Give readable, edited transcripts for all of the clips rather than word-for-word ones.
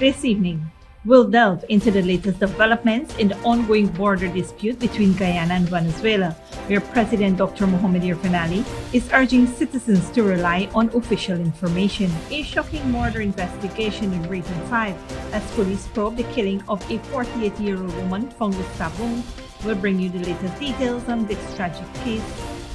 This evening, we'll delve into the latest developments in the ongoing border dispute between Guyana and Venezuela, where President Dr. Mohamed Irfanali is urging citizens to rely on official information. A shocking murder investigation in Region 5 as police probe the killing of a 48-year-old woman found with stab wounds. We'll bring you the latest details on this tragic case.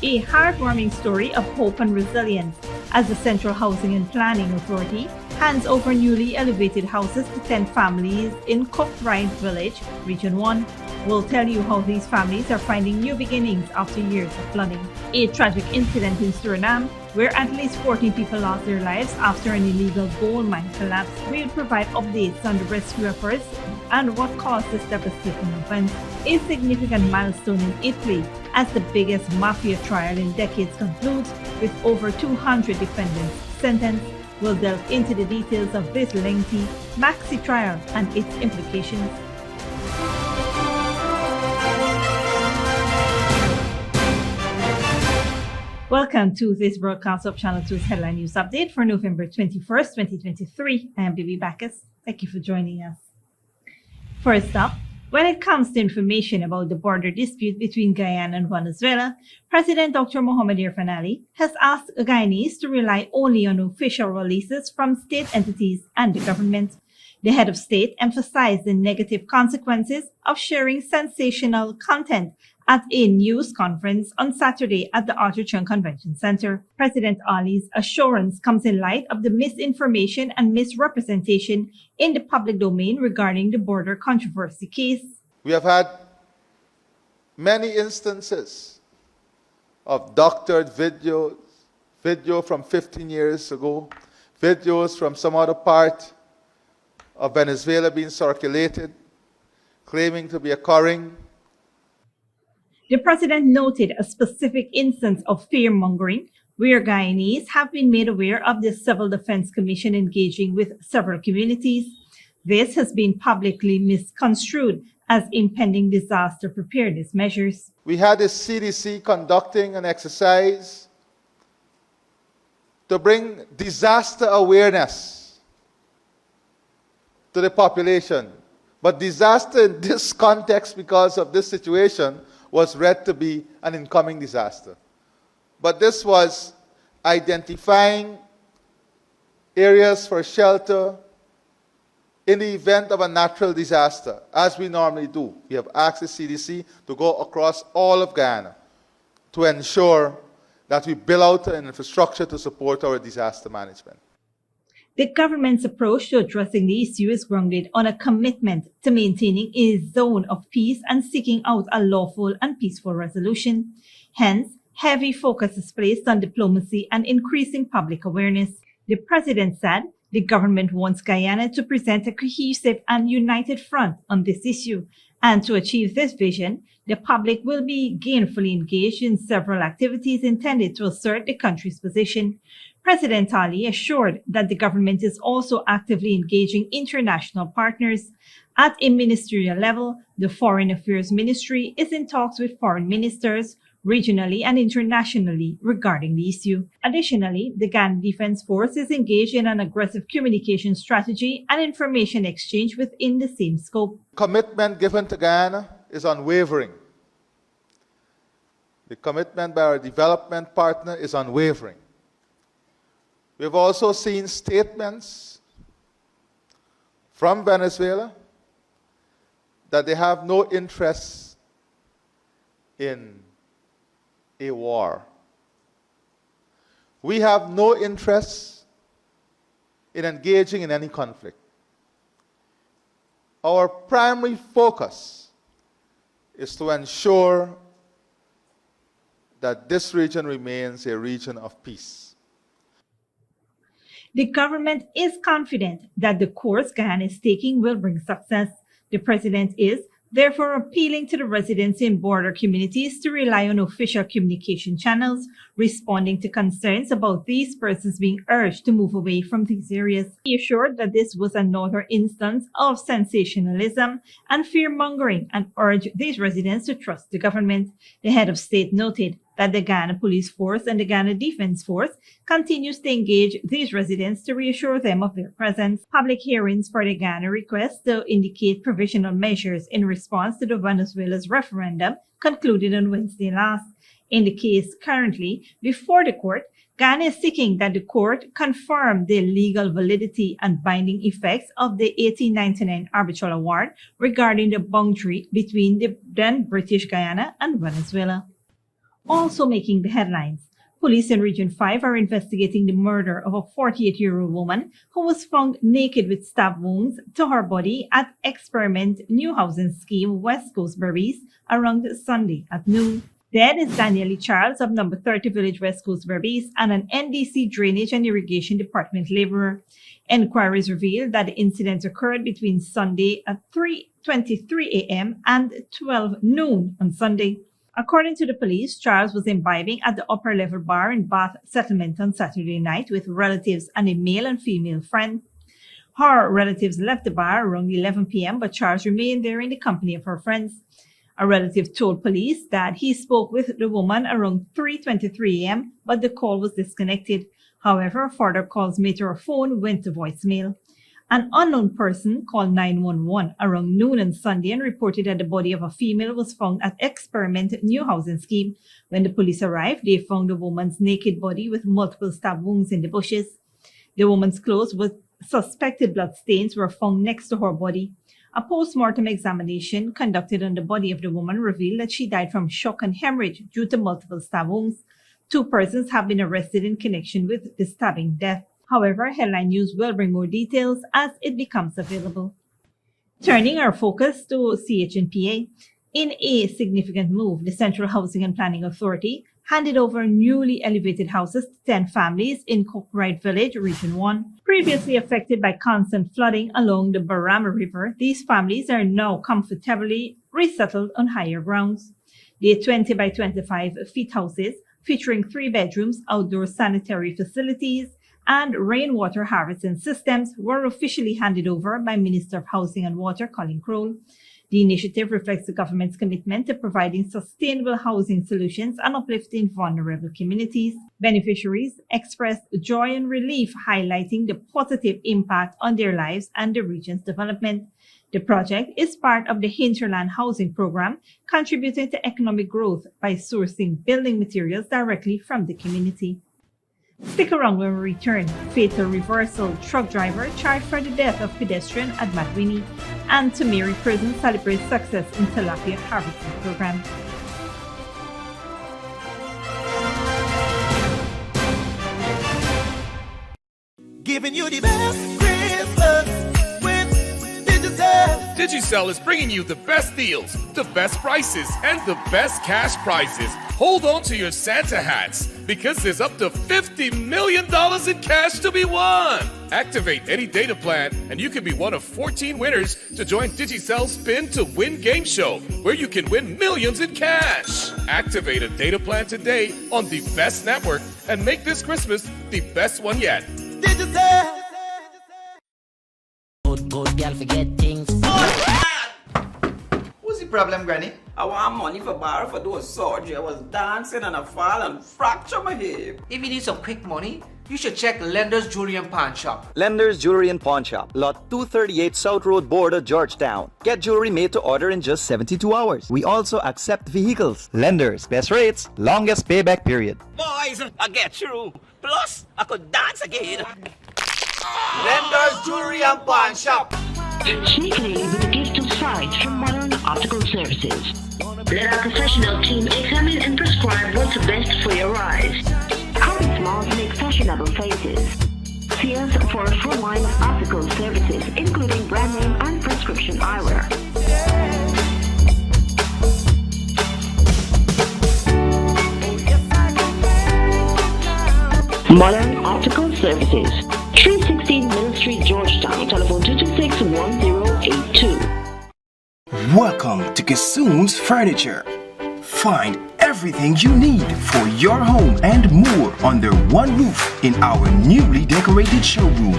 A heartwarming story of hope and resilience as the Central Housing and Planning Authority hands over newly elevated houses to 10 families in Kokerite village, Region 1. We'll tell you how these families are finding new beginnings after years of flooding. A tragic incident in Suriname where at least 14 people lost their lives after an illegal gold mine collapsed. We'll provide updates on the rescue efforts and what caused this devastating event. A significant milestone in Italy as the biggest Mafia trial in decades concludes with over 200 defendants sentenced. We'll delve into the details of this lengthy maxi trial and its implications. Welcome to this broadcast of Channel 2's Headline News Update for November 21st, 2023. I am Bibi Bacchus. Thank you for joining us. First up, when it comes to information about the border dispute between Guyana and Venezuela, President Dr. Mohamed Irfanali has asked Guyanese to rely only on official releases from state entities and the government. The head of state emphasized the negative consequences of sharing sensational content at a news conference on Saturday at the Arthur Chung Convention Center. President Ali's assurance comes in light of the misinformation and misrepresentation in the public domain regarding the border controversy case. We have had many instances of doctored videos, video from 15 years ago, videos from some other part of Venezuela being circulated, claiming to be occurring. The president noted a specific instance of fear-mongering where Guyanese have been made aware of the Civil Defense Commission engaging with several communities. This has been publicly misconstrued as impending disaster preparedness measures. We had the CDC conducting an exercise to bring disaster awareness to the population. But disaster in this context, because of this situation, was read to be an incoming disaster. But this was identifying areas for shelter in the event of a natural disaster, as we normally do. We have asked the CDC to go across all of Guyana to ensure that we build out an infrastructure to support our disaster management. The government's approach to addressing the issue is grounded on a commitment to maintaining a zone of peace and seeking out a lawful and peaceful resolution. Hence, heavy focus is placed on diplomacy and increasing public awareness. The president said the government wants Guyana to present a cohesive and united front on this issue. And to achieve this vision, the public will be gainfully engaged in several activities intended to assert the country's position. President Ali assured that the government is also actively engaging international partners. At a ministerial level, the Foreign Affairs Ministry is in talks with foreign ministers, regionally and internationally, regarding the issue. Additionally, the Guyana Defense Force is engaged in an aggressive communication strategy and information exchange within the same scope. Commitment given to Guyana is unwavering. The commitment by our development partner is unwavering. We've also seen statements from Venezuela that they have no interest in a war. We have no interest in engaging in any conflict. Our primary focus is to ensure that this region remains a region of peace. The government is confident that the course Guyana is taking will bring success. The president is therefore appealing to the residents in border communities to rely on official communication channels, responding to concerns about these persons being urged to move away from these areas. He assured that this was another instance of sensationalism and fear-mongering and urged these residents to trust the government. The head of state noted that the Guyana Police Force and the Guyana Defense Force continues to engage these residents to reassure them of their presence. Public hearings for the Guyana request to indicate provisional measures in response to the Venezuela's referendum concluded on Wednesday last. In the case currently before the court, Guyana is seeking that the court confirm the legal validity and binding effects of the 1899 arbitral award regarding the boundary between the then British Guyana and Venezuela. Also making the headlines, police in Region 5 are investigating the murder of a 48-year-old woman who was found naked with stab wounds to her body at Experiment New Housing Scheme West Coast Berbice around Sunday at noon. Dead is Danielle Charles of number 30 Village West Coast Berbice and an NDC Drainage and Irrigation Department laborer. Enquiries revealed that the incident occurred between Sunday at 3:23 a.m. and 12 noon on Sunday. According to the police, Charles was imbibing at the upper level bar in Bath Settlement on Saturday night with relatives and a male and female friend. Her relatives left the bar around 11 p.m., but Charles remained there in the company of her friends. A relative told police that he spoke with the woman around 3:23 a.m., but the call was disconnected. However, further calls made to her phone went to voicemail. An unknown person called 911 around noon on Sunday and reported that the body of a female was found at Experiment New Housing Scheme. When the police arrived, they found the woman's naked body with multiple stab wounds in the bushes. The woman's clothes with suspected blood stains were found next to her body. A post-mortem examination conducted on the body of the woman revealed that she died from shock and hemorrhage due to multiple stab wounds. 2 persons have been arrested in connection with the stabbing death. However, Headline News will bring more details as it becomes available. Turning our focus to CHNPA, in a significant move, the Central Housing and Planning Authority handed over newly elevated houses to 10 families in Kokerite Village, Region 1. Previously affected by constant flooding along the Barama River, these families are now comfortably resettled on higher grounds. The 20 by 25 feet houses, featuring 3 bedrooms, outdoor sanitary facilities, and rainwater harvesting systems, were officially handed over by Minister of Housing and Water Colin Crowell. The initiative reflects the government's commitment to providing sustainable housing solutions and uplifting vulnerable communities. Beneficiaries expressed joy and relief, highlighting the positive impact on their lives and the region's development. The project is part of the Hinterland Housing Program, contributing to economic growth by sourcing building materials directly from the community. Stick around when we return. Fatal reversal. Truck driver charged for the death of pedestrian at Madwini. And Tamiri Prison celebrates success in tilapia harvesting program. Giving you the best Christmas with Digicel. Digicel is bringing you the best deals, the best prices, and the best cash prizes. Hold on to your Santa hats, because there's up to $50 million in cash to be won. Activate any data plan, and you can be one of 14 winners to join Digicel's Spin to Win game show, where you can win millions in cash. Activate a data plan today on the best network and make this Christmas the best one yet. Digicel. Good girl forget things. What's the problem, Granny? I want money for borrow for doing surgery. I was dancing and I fall and fracture my hip. If you need some quick money, you should check Lender's Jewelry and Pawn Shop. Lender's Jewelry and Pawn Shop, lot 238 South Road Border, Georgetown. Get jewelry made to order in just 72 hours. We also accept vehicles. Lender's, best rates, longest payback period. Boys, I get through. Plus, I could dance again. Lender's Jewelry and Pawn Shop. Sneakily with a gift of sight from Modern Optical Services. Let our professional team examine and prescribe what's best for your eyes. Our smiles make fashionable faces. See us for a full line of optical services, including brand name and prescription eyewear. Modern Optical Services, 316 Middle Street, Georgetown, telephone 226-1082. Welcome to Kissoon's Furniture. Find everything you need for your home and more under one roof in our newly decorated showroom.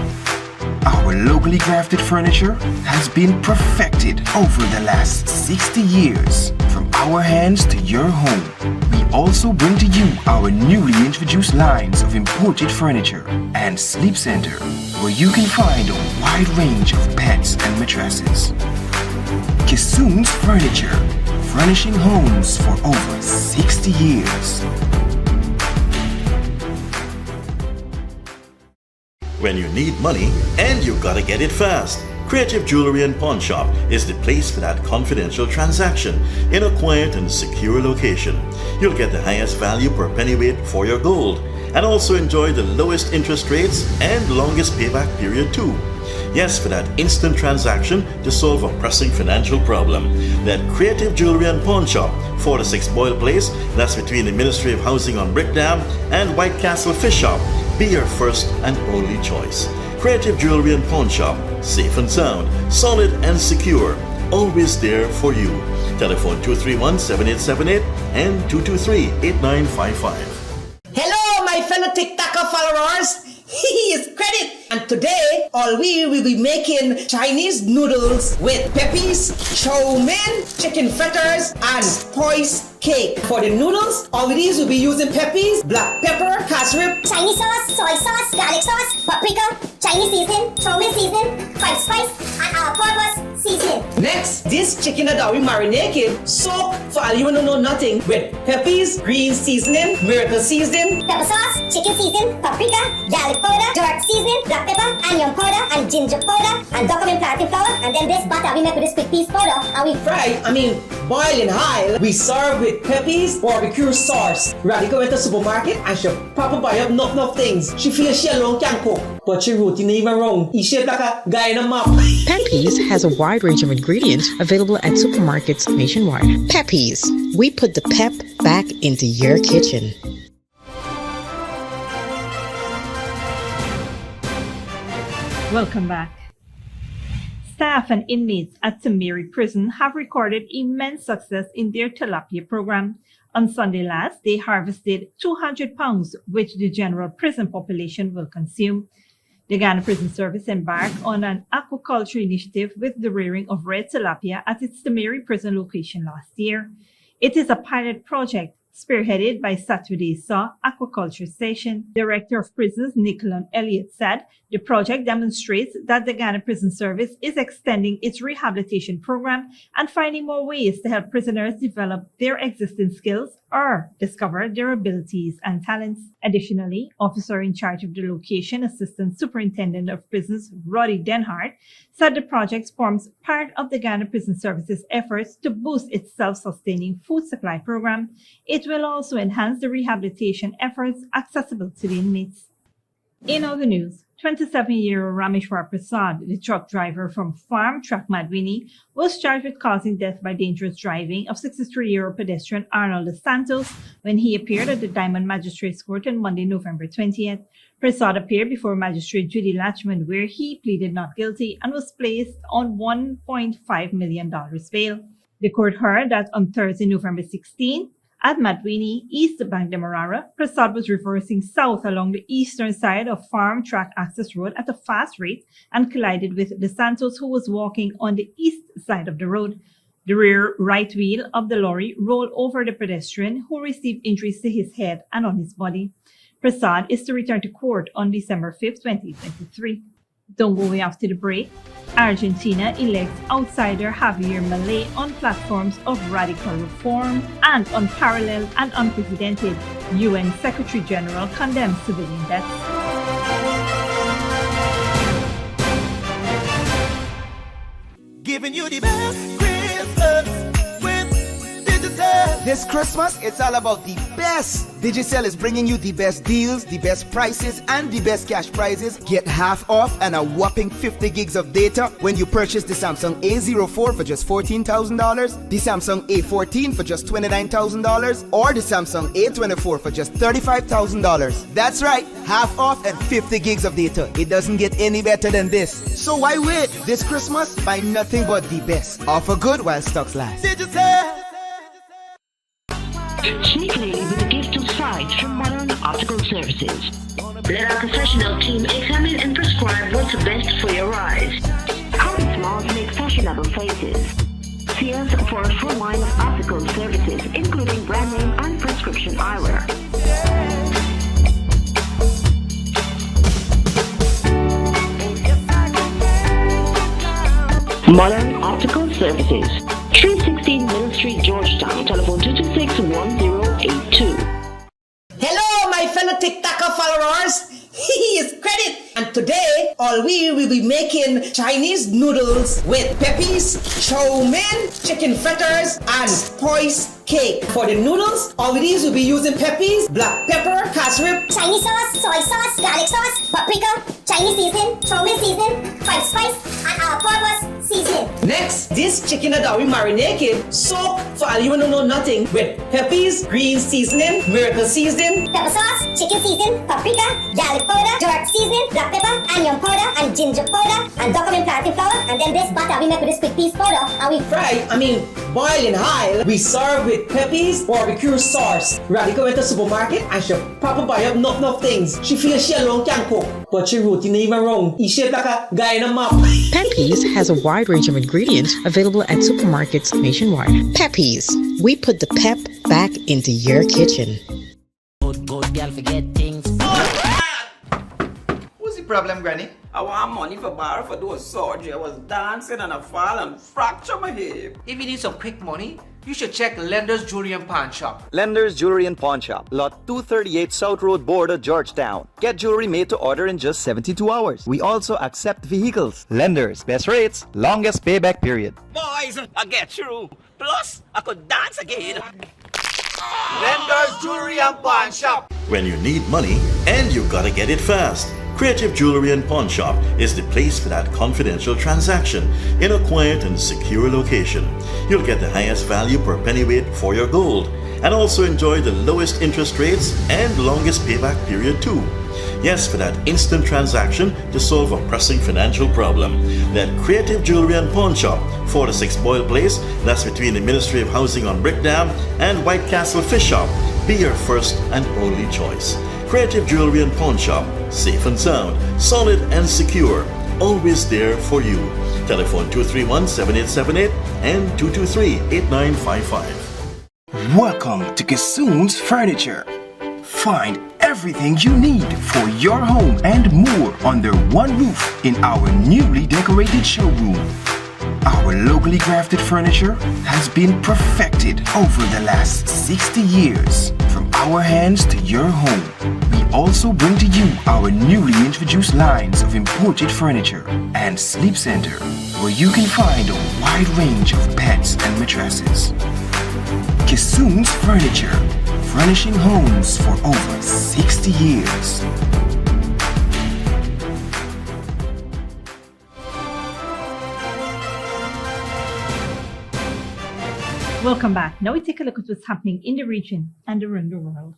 Our locally crafted furniture has been perfected over the last 60 years. From our hands to your home, we also bring to you our newly introduced lines of imported furniture and sleep center, where you can find a wide range of beds and mattresses. Kissoon's Furniture, furnishing homes for over 60 years. When you need money and you gotta get it fast, Creative Jewelry and Pawn Shop is the place for that confidential transaction in a quiet and secure location. You'll get the highest value per pennyweight for your gold and also enjoy the lowest interest rates and longest payback period too. Yes, for that instant transaction to solve a pressing financial problem. That Creative Jewelry and Pawn Shop, 46 Boyle Place, that's between the Ministry of Housing on Brickdam and White Castle Fish Shop, be your first and only choice. Creative Jewelry and Pawn Shop, safe and sound, solid and secure, always there for you. Telephone 231-7878 and 223-8955. Hello, my fellow TikToker followers. Here's Credit, and today all we will be making Chinese noodles with peppies, chow mein, chicken fritters, and spice cake. For the noodles, all these will be using peppies, black pepper, cashew, Chinese sauce, soy sauce, garlic sauce, paprika, Chinese seasoning, chow mein seasoning, white spice, and all-purpose seasoning. Next, this chicken that we marinated, soak for all you don't know nothing, with peppies, green seasoning, miracle seasoning, pepper sauce, chicken seasoning, paprika, garlic powder, dark seasoning, black pepper, onion powder, and ginger powder, and document plantain flour, and then this butter we make with this quick piece powder, and we boil in high. We serve with peppies, barbecue sauce. Radical went to the supermarket and she papa buy up enough things. She feels she alone can cook, but she routine even wrong. He shaped like a Guyana map. Peppies has a wide range of ingredients available at supermarkets nationwide. Peppies, we put the pep back into your kitchen. Welcome back. Staff and inmates at Tamiri Prison have recorded immense success in their tilapia program. On Sunday last, they harvested 200 pounds, which the general prison population will consume. The Ghana Prison Service embarked on an aquaculture initiative with the rearing of red tilapia at its Tamiri Prison location last year. It is a pilot project spearheaded by Saturday Saw Aquaculture Station. Director of Prisons Nicolon Elliott said the project demonstrates that the Ghana Prison Service is extending its rehabilitation program and finding more ways to help prisoners develop their existing skills or discover their abilities and talents. Additionally, officer in charge of the location, Assistant Superintendent of Prisons Roddy Denhart, said the project forms part of the Ghana Prison Service's efforts to boost its self-sustaining food supply program. It will also enhance the rehabilitation efforts accessible to the inmates. In other news, 27-year-old Rameshwar Prasad, the truck driver from Farm Track Madwini, was charged with causing death by dangerous driving of 63-year-old pedestrian Arnold Dos Santos when he appeared at the Diamond Magistrates Court on Monday, November 20th. Prasad appeared before Magistrate Judy Latchman, where he pleaded not guilty and was placed on $1.5 million bail. The court heard that on Thursday, November 16, at Madwini, East Bank Demerara, Prasad was reversing south along the eastern side of Farm Track Access Road at a fast rate and collided with Dos Santos, who was walking on the east side of the road. The rear right wheel of the lorry rolled over the pedestrian, who received injuries to his head and on his body. Prasad is to return to court on December 5, 2023. Don't go away after the break. Argentina elects outsider Javier Milei on platforms of radical reform, and unparalleled and unprecedented, UN Secretary General condemns civilian deaths. Giving you the best Christmas with Digital. This Christmas, it's all about the best. Digicel is bringing you the best deals, the best prices, and the best cash prizes. Get half off and a whopping 50 gigs of data when you purchase the Samsung A04 for just $14,000, the Samsung A14 for just $29,000, or the Samsung A24 for just $35,000. That's right, half off and 50 gigs of data. It doesn't get any better than this. So why wait? This Christmas, buy nothing but the best. Offer good while stocks last. Digital. Sneakily with a gift of sight from Modern Optical Services. Let our professional team examine and prescribe what's best for your eyes. Common smiles make fashionable faces. See us for a full line of optical services, including brand name and prescription eyewear. Modern Optical Services, 316 Middle Street, Georgetown. Telephone 226-1082. Hello, my fellow TikToker followers. He is Credit, and today all we will be making Chinese noodles with peppies, chow mein, chicken fritters, and spice cake. For the noodles, all of these will be using peppies, black pepper, cashew, Chinese sauce, soy sauce, garlic sauce, paprika, Chinese seasoning, chow mein seasoning, five spice, and all-purpose seasoning. Next, this chicken that we marinated, soak for all you wanna know nothing with peppies, green seasoning, miracle seasoning, Pepper sauce, chicken seasoning, paprika, garlic powder, jerk seasoning, black pepper, onion powder, and ginger powder, and document planting flour, and then this butter we make with this quick piece powder, and we boil in high. We serve with peppies, barbecue sauce. Radica went to the supermarket and she papa buy up enough things. She feels she alone can cook, but she routine even wrong. She shaped like a Guyana map. Pepe's has a wide range of ingredients available at supermarkets nationwide. Pepe's, we put the pep back into your kitchen. Good girl forget things. What's the problem, Granny? I want money for borrow for doing surgery. I was dancing and I fall and fracture my hip. If you need some quick money, you should check Lender's Jewelry and Pawn Shop. Lender's Jewelry and Pawn Shop, lot 238 South Road Border, Georgetown. Get jewelry made to order in just 72 hours. We also accept vehicles. Lender's, best rates, longest payback period. Boys, I get through. Plus, I could dance again. Lender's Jewelry and Pawn Shop. When you need money and you gotta get it fast, Creative Jewelry and Pawn Shop is the place for that confidential transaction in a quiet and secure location. You'll get the highest value per pennyweight for your gold and also enjoy the lowest interest rates and longest payback period too. Yes, for that instant transaction to solve a pressing financial problem. That Creative Jewelry and Pawn Shop, 4-6 Boyle Place, that's between the Ministry of Housing on Brickdam and White Castle Fish Shop, be your first and only choice. Creative Jewelry and Pawn Shop, safe and sound, solid and secure, always there for you. Telephone 231-7878 and 223-8955. Welcome to Kissoon's Furniture. Find everything you need for your home and more under one roof in our newly decorated showroom. Our locally crafted furniture has been perfected over the last 60 years. From our hands to your home, we also bring to you our newly introduced lines of imported furniture and sleep center, where you can find a wide range of beds and mattresses. Kissoon's Furniture, furnishing homes for over 60 years. Welcome back. Now we take a look at what's happening in the region and around the world.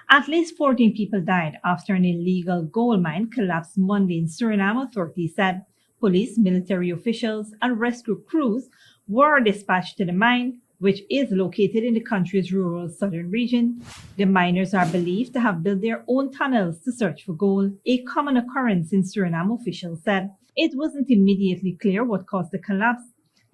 At least 14 people died after an illegal gold mine collapsed Monday in Suriname, authorities said. Police, military officials, and rescue crews were dispatched to the mine, which is located in the country's rural southern region. The miners are believed to have built their own tunnels to search for gold, a common occurrence in Suriname, officials said. It wasn't immediately clear what caused the collapse.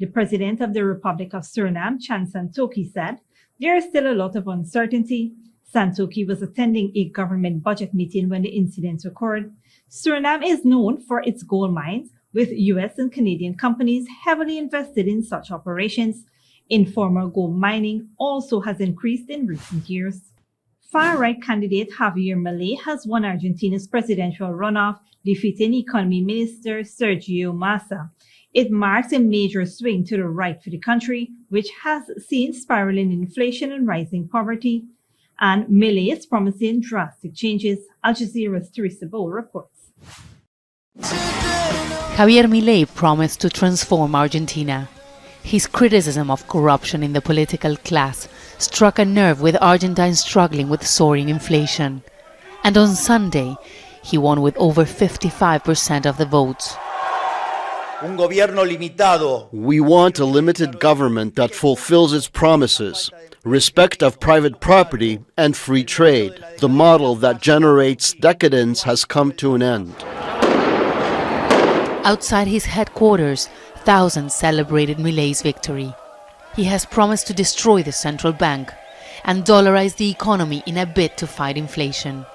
The president of the Republic of Suriname, Chan Santoki, said there is still a lot of uncertainty. Santoki was attending a government budget meeting when the incident occurred. Suriname is known for its gold mines, with U.S. and Canadian companies heavily invested in such operations. Informal gold mining also has increased in recent years. Far-right candidate Javier Milei has won Argentina's presidential runoff, defeating Economy Minister Sergio Massa. It marks a major swing to the right for the country, which has seen spiraling inflation and rising poverty. And Milei is promising drastic changes. Al Jazeera's Teresa Bow reports. Javier Milei promised to transform Argentina. His criticism of corruption in the political class struck a nerve with Argentines struggling with soaring inflation. And on Sunday, he won with over 55% of the votes. We want a limited government that fulfills its promises, respect of private property, and free trade. The model that generates decadence has come to an end. Outside his headquarters, thousands celebrated Milei's victory. He has promised to destroy the central bank and dollarize the economy in a bid to fight inflation.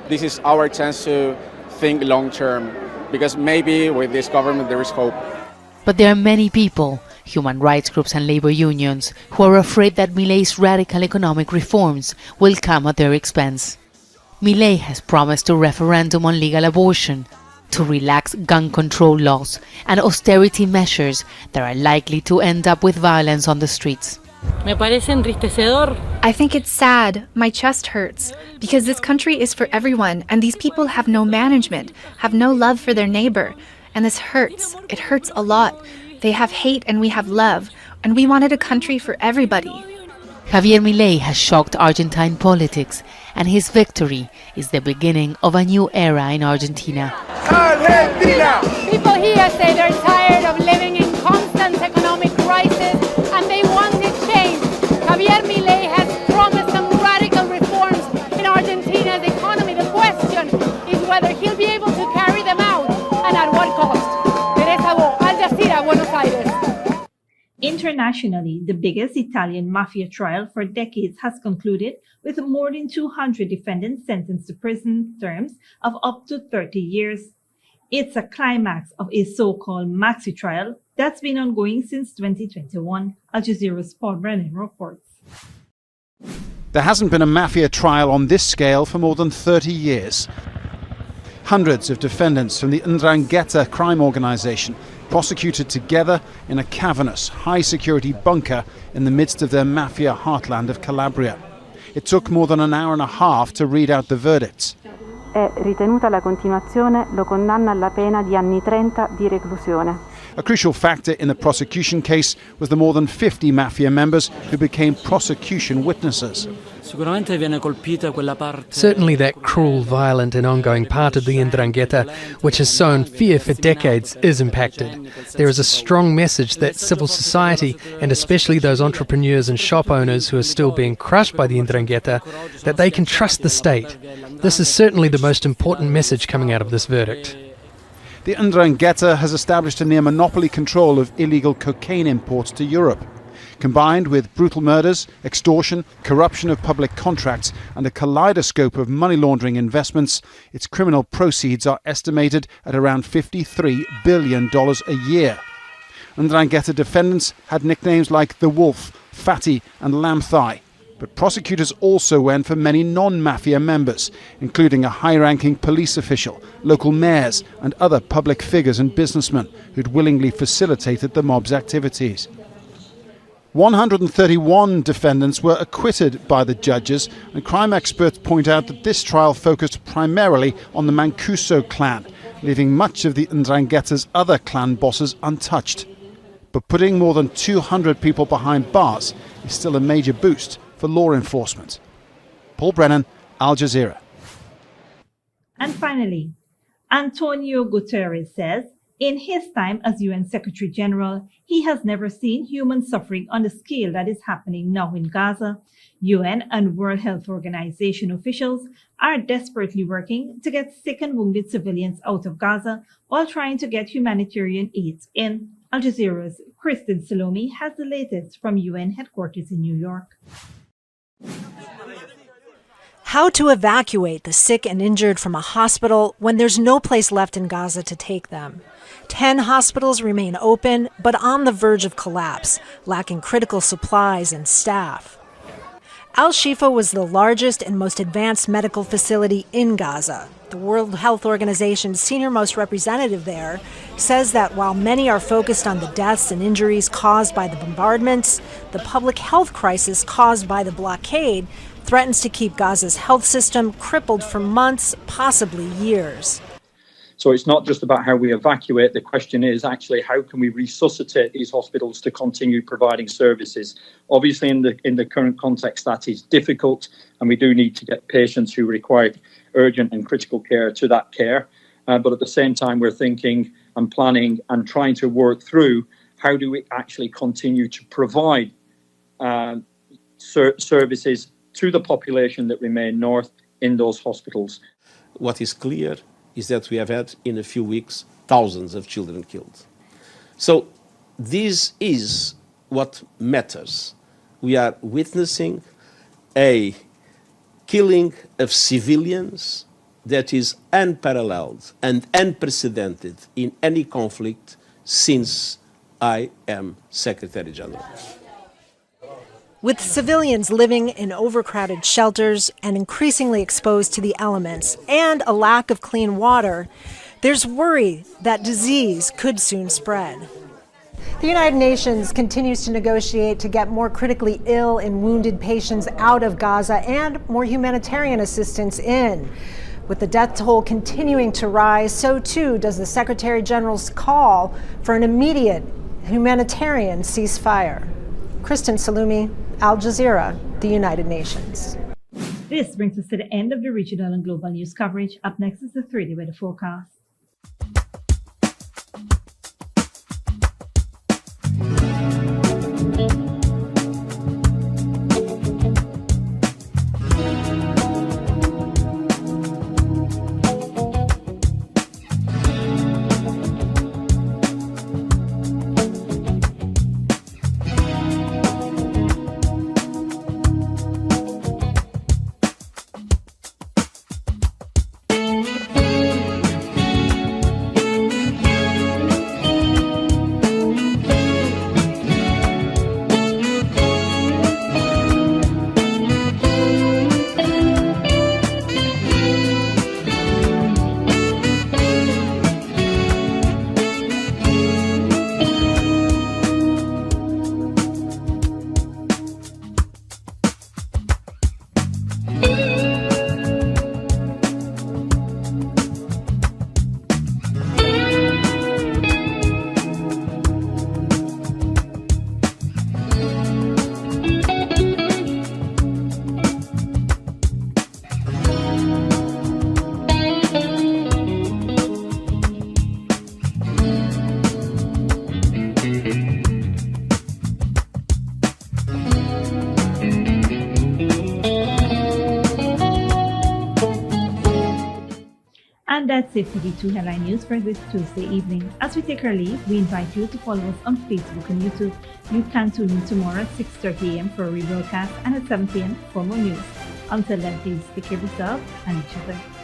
This is our chance to think long term, because maybe with this government there is hope. But there are many people, human rights groups and labor unions, who are afraid that Milei's radical economic reforms will come at their expense. Milei has promised a referendum on legal abortion, to relax gun control laws and austerity measures that are likely to end up with violence on the streets. Me parece entristecedor. I think it's sad. My chest hurts. Because this country is for everyone, and these people have no management, have no love for their neighbor. And this hurts. It hurts a lot. They have hate and we have love. And we wanted a country for everybody. Javier Milei has shocked Argentine politics, and his victory is the beginning of a new era in Argentina. Argentina! People here say they're tired of living in constant economic crisis and they wanted change. Javier Milei has promised some radical reforms in Argentina's economy. The question is whether he'll be able to carry them out and at what cost. Teresa Bo, Al Jazeera, Buenos Aires. Internationally, the biggest Italian mafia trial for decades has concluded with more than 200 defendants sentenced to prison terms of up to 30 years. It's a climax of a so-called maxi trial that's been ongoing since 2021, Al Jazeera's Paul Brennan reports. There hasn't been a mafia trial on this scale for more than 30 years. Hundreds of defendants from the 'Ndrangheta crime organisation prosecuted together in a cavernous, high-security bunker in the midst of their mafia heartland of Calabria. It took more than an hour and a half to read out the verdicts. È ritenuta la continuazione, lo condanna alla pena di anni 30 di reclusione. A crucial factor in the prosecution case was the more than 50 mafia members who became prosecution witnesses. Certainly that cruel, violent and ongoing part of the 'Ndrangheta, which has sown fear for decades, is impacted. There is a strong message that civil society, and especially those entrepreneurs and shop owners who are still being crushed by the 'Ndrangheta, that they can trust the state. This is certainly the most important message coming out of this verdict. The 'Ndrangheta has established a near monopoly control of illegal cocaine imports to Europe. Combined with brutal murders, extortion, corruption of public contracts and a kaleidoscope of money laundering investments, its criminal proceeds are estimated at around $53 billion a year. 'Ndrangheta defendants had nicknames like The Wolf, Fatty and Lamb Thigh. But prosecutors also went for many non-mafia members, including a high-ranking police official, local mayors and other public figures and businessmen who'd willingly facilitated the mob's activities. 131 defendants were acquitted by the judges, and crime experts point out that this trial focused primarily on the Mancuso clan, leaving much of the 'Ndrangheta's other clan bosses untouched. But putting more than 200 people behind bars is still a major boost for law enforcement. Paul Brennan, Al Jazeera. And finally, Antonio Guterres says in his time as UN Secretary General, he has never seen human suffering on the scale that is happening now in Gaza. UN and World Health Organization officials are desperately working to get sick and wounded civilians out of Gaza while trying to get humanitarian aid in. Al Jazeera's Kristen Salome has the latest from UN headquarters in New York. How to evacuate the sick and injured from a hospital when there's no place left in Gaza to take them. 10 hospitals remain open, but on the verge of collapse, lacking critical supplies and staff. Al-Shifa was the largest and most advanced medical facility in Gaza. The World Health Organization's senior-most representative there says that while many are focused on the deaths and injuries caused by the bombardments, the public health crisis caused by the blockade threatens to keep Gaza's health system crippled for months, possibly years. So it's not just about how we evacuate. The question is actually how can we resuscitate these hospitals to continue providing services? Obviously, in the current context, that is difficult, and we do need to get patients who require urgent and critical care to that care. But at the same time, we're thinking and planning and trying to work through how do we actually continue to provide services to the population that remain north in those hospitals. What is clear is that we have had, in a few weeks, thousands of children killed. So this is what matters. We are witnessing a killing of civilians that is unparalleled and unprecedented in any conflict since I am Secretary General. With civilians living in overcrowded shelters and increasingly exposed to the elements and a lack of clean water, there's worry that disease could soon spread. The United Nations continues to negotiate to get more critically ill and wounded patients out of Gaza and more humanitarian assistance in. With the death toll continuing to rise, so too does the Secretary General's call for an immediate humanitarian ceasefire. Kristen Salumi, Al Jazeera, the United Nations. This brings us to the end of the regional and global news coverage. Up next is the 3-day weather forecast. And that's it for the 2 headline news for this Tuesday evening. As we take our leave, we invite you to follow us on Facebook and YouTube. You can tune in tomorrow at 6:30 a.m. for a rebroadcast and at 7 p.m. for more news. Until then, please take care of yourself and each other.